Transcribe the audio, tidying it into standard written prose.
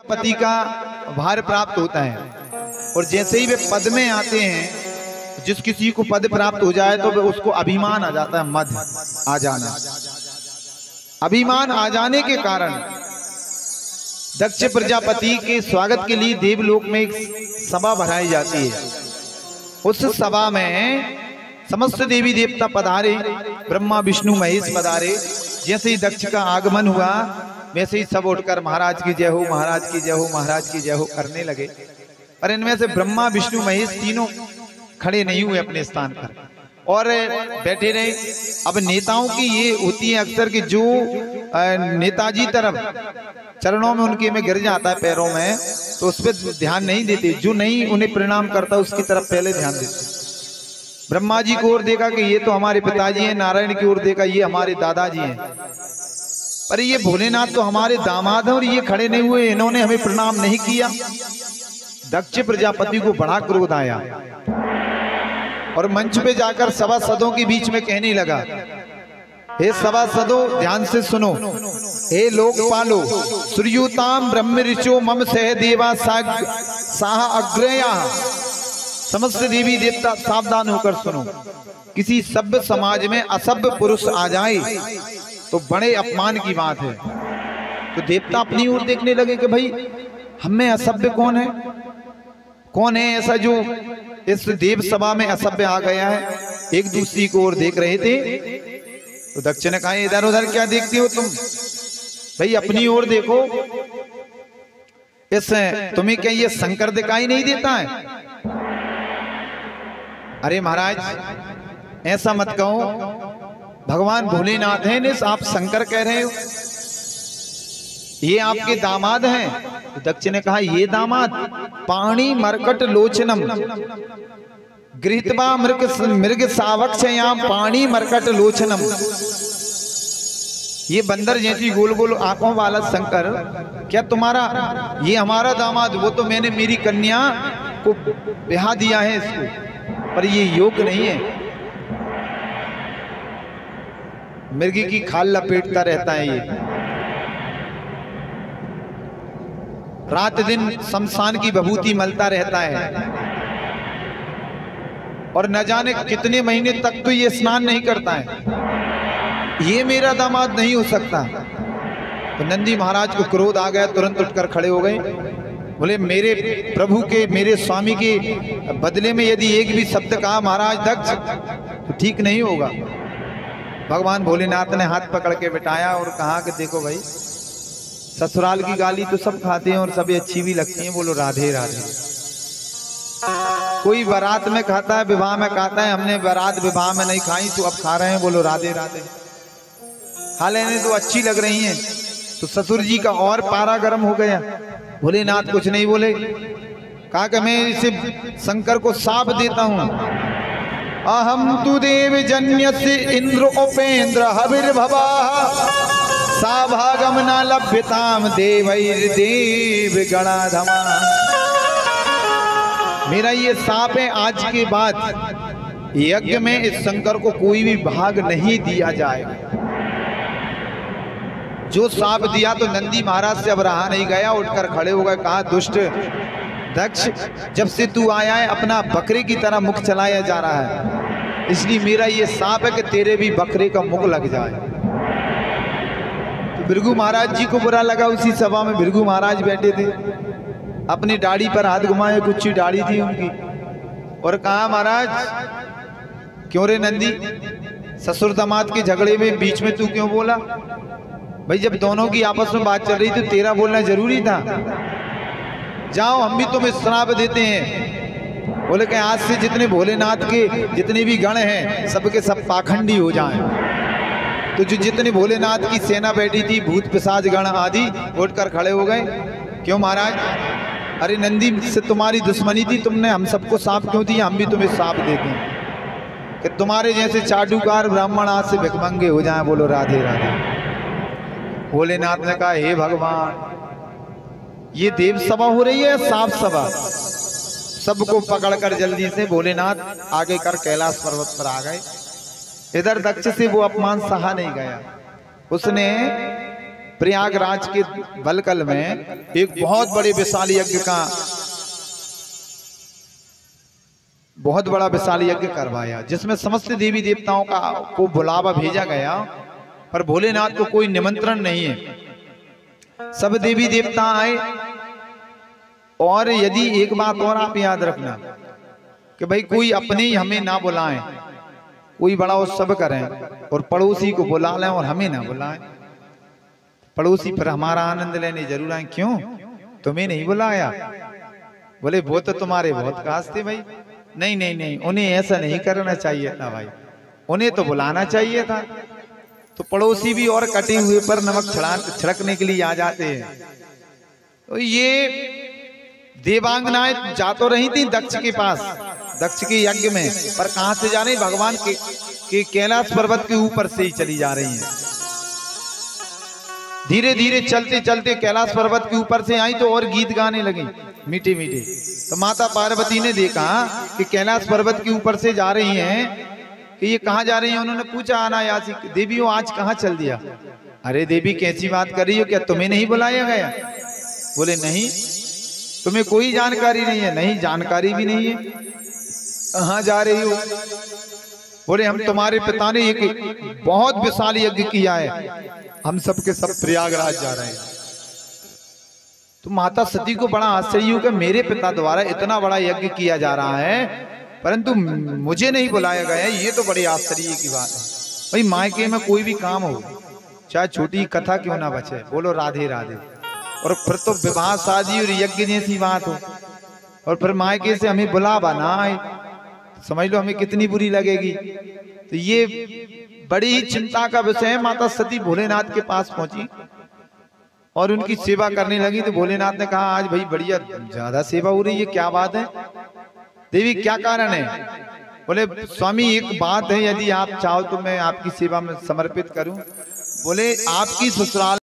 पति का भार प्राप्त होता है और जैसे ही वे पद में आते हैं, जिस किसी को पद प्राप्त हो जाए तो उसको अभिमान आ जाता है, मद आ जाना। अभिमान आ जाने के कारण दक्ष प्रजापति के स्वागत के लिए देवलोक में एक सभा भराई जाती है। उस सभा में समस्त देवी देवता पधारे, ब्रह्मा विष्णु महेश पधारे। जैसे ही दक्ष का आगमन हुआ वैसे ही सब उठकर महाराज की जय हो, महाराज की जय हो, महाराज की जय हो करने लगे। पर इनमें से ब्रह्मा विष्णु महेश तीनों खड़े नहीं हुए अपने स्थान पर और बैठे रहे। अब नेताओं की ये होती है अक्सर कि जो नेताजी तरफ चरणों में उनके में गिर जाता है, पैरों में, तो उस पर ध्यान नहीं देते। जो नहीं उन्हें प्रणाम करता उसकी तरफ पहले ध्यान देते। ब्रह्मा जी को ओर देखा कि ये तो हमारे पिताजी हैं, नारायण की ओर देखा ये हमारे दादाजी हैं, पर ये भोलेनाथ तो हमारे दामाद हैं और ये खड़े नहीं हुए, इन्होंने हमें प्रणाम नहीं किया। दक्ष प्रजापति को बड़ा क्रोध आया और मंच पे जाकर सभासदों के बीच में कहने लगा, हे सभासदों ध्यान से सुनो, हे लोकपालो, सूर्योताम ब्रह्म ऋषो मम सह देवा साह अग्रया। समस्त देवी देवता सावधान होकर सुनो, किसी सभ्य समाज में असभ्य पुरुष आ जाए तो बड़े अपमान की बात है। तो देवता अपनी ओर देखने लगे कि भाई हम में असभ्य कौन है, कौन है ऐसा जो इस देव सभा में असभ्य आ गया है। एक दूसरी को ओर देख रहे थे। तो दक्ष ने कहा इधर उधर क्या देखती हो तुम, भाई अपनी ओर देखो। इस तुम्हें क्या ये शंकर दिखाई नहीं देता है? अरे महाराज ऐसा मत कहो, भगवान भोलेनाथ हैं ने आप शंकर कह रहे हो, ये आपके दामाद हैं। तो दक्ष ने कहा ये दामाद पाणी मरकट लोचनम गृहीत्वा मृग सावक्षयाम पाणी मरकट लोचनम। ये बंदर जैसी गोल गोल आंखों वाला शंकर क्या तुम्हारा, ये हमारा दामाद, वो तो मैंने मेरी कन्या को ब्याह दिया है इसको, पर ये योग्य नहीं है। मृग की खाल लपेटता रहता है, ये रात दिन शमशान की विभूति मलता रहता है और न जाने कितने महीने तक तो ये स्नान नहीं करता है। ये मेरा दामाद नहीं हो सकता। तो नंदी महाराज को क्रोध आ गया, तुरंत उठकर खड़े हो गए। बोले मेरे प्रभु के, मेरे स्वामी के बदले में यदि एक भी शब्द कहा महाराज दक्ष तो ठीक नहीं होगा। भगवान भोलेनाथ ने हाथ पकड़ के बिठाया और कहा कि देखो भाई, ससुराल की गाली तो सब खाते हैं और सभी अच्छी भी लगती हैं, बोलो राधे राधे। कोई बारात में खाता है, विवाह में खाता है, हमने बारात विवाह में नहीं खाई तो अब खा रहे हैं, बोलो राधे राधे। खा लेने तो अच्छी लग रही हैं। तो ससुर जी का और पारा गर्म हो गया। भोलेनाथ कुछ नहीं बोले, कहा कि मैं इसे शंकर को शाप देता हूं, अहम तु देव जन्यस्य इंद्र उपेंद्र हविर्भवा सा भागम न लभ्यताम देवैर्देव गणाधमा। मेरा ये शाप है, आज के बाद यज्ञ में इस शंकर को कोई भी भाग नहीं दिया जाएगा। जो शाप दिया तो नंदी महाराज से अब रहा नहीं गया, उठकर खड़े हो गए। कहा दुष्ट दक्ष, जब से तू आया है अपना बकरे की तरह मुख चलाया जा रहा है, इसलिए मेरा ये शाप है कि तेरे भी बकरे का मुख लग जाए। तो भृगु महाराज जी को बुरा लगा। उसी सभा में भृगु महाराज बैठे थे, अपनी दाढ़ी पर हाथ घुमाए, कुछ दाढ़ी थी उनकी, और कहा महाराज क्यों रे नंदी, ससुर दामाद के झगड़े में बीच में तू क्यों बोला? भाई जब दोनों की आपस में बात चल रही थी तेरा बोलना जरूरी था। जाओ हम भी तुम्हें श्राप देते हैं। बोले कि आज से जितने भोलेनाथ के जितने भी गण हैं सबके सब पाखंडी हो जाएं। तो जो जितने भोलेनाथ की सेना बैठी थी, भूत पिशाच गण आदि, उठकर खड़े हो गए। क्यों महाराज? अरे नंदी से तुम्हारी दुश्मनी थी, तुमने हम सबको साप क्यों दिया? हम भी तुम्हें साप देते हैं कि तुम्हारे जैसे चाटुकार ब्राह्मण आज से भिखमंगे हो जाएं, बोलो राधे राधे। भोलेनाथ ने कहा हे भगवान, ये देव सभा हो रही है साफ सभा? सबको पकड़कर जल्दी से भोलेनाथ आगे कर कैलाश पर्वत पर आ गए। इधर दक्ष से वो अपमान सहा नहीं गया, उसने प्रयागराज के बलकल में एक बहुत बड़े विशाल यज्ञ का बहुत बड़ा विशाल यज्ञ करवाया, जिसमें समस्त देवी देवताओं को बुलावा भेजा गया, पर भोलेनाथ को कोई निमंत्रण नहीं है। सब देवी देवता आए। और यदि एक बात और आप याद रखना कि भाई कोई अपने ही हमें ना बुलाएं, कोई बड़ा उत्सव करें और पड़ोसी को बुला लें और हमें ना बुलाएं, पड़ोसी पर हमारा आनंद लेने जरूर आए। क्यों तुम्हें नहीं बुलाया? बोले वो तो तुम्हारे बहुत खास थे भाई। नहीं नहीं नहीं, उन्हें ऐसा नहीं करना चाहिए था भाई, उन्हें तो बुलाना चाहिए था। तो पड़ोसी भी और कटे हुए पर नमक छिड़कने के लिए आ जाते हैं। तो ये देवांगनाएं जा तो रही थी दक्ष के पास, दक्ष के यज्ञ में, पर कहां से जा रही? भगवान के कैलाश पर्वत के ऊपर से ही चली जा रही हैं। धीरे धीरे चलते चलते कैलाश पर्वत के ऊपर से आई तो और गीत गाने लगी मीठे मीठे। तो माता पार्वती ने देखा कि कैलाश पर्वत के ऊपर से जा रही हैं, कि ये कहाँ जा रही हैं। उन्होंने पूछा अनायासी, देवियों आज कहाँ चल दिया? अरे देवी कैसी बात कर रही हो, क्या तुम्हें नहीं बुलाया गया? बोले नहीं, तुम्हें कोई जानकारी नहीं है। नहीं जानकारी भी नहीं है, कहाँ जा रही हो? बोले हम तुम्हारे पिता ने एक बहुत विशाल यज्ञ किया है, हम सब के सब प्रयागराज जा रहे हैं। तो माता सती को बड़ा आश्चर्य हुआ कि मेरे पिता द्वारा इतना बड़ा यज्ञ किया जा रहा है, परंतु मुझे नहीं बुलाया गया है। ये तो बड़ी आश्चर्य की बात है। भाई मायके में कोई भी काम हो, चाहे छोटी कथा क्यों ना बचे, बोलो राधे राधे। और फिर तो विवाह शादी और यज्ञ जैसी बात हो, और फिर मायके से हमें बुलावा ना आए, समझ लो हमें कितनी बुरी लगेगी। तो ये बड़ी चिंता का विषय है। माता सती भोलेनाथ के पास पहुंची और उनकी सेवा करने लगी। तो भोलेनाथ ने कहा आज भाई बढ़िया ज्यादा सेवा हो रही है, क्या बात है? देवी क्या कारण है? बोले स्वामी एक बात है, यदि आप चाहो तो मैं आपकी सेवा में समर्पित करूं। बोले आपकी ससुराल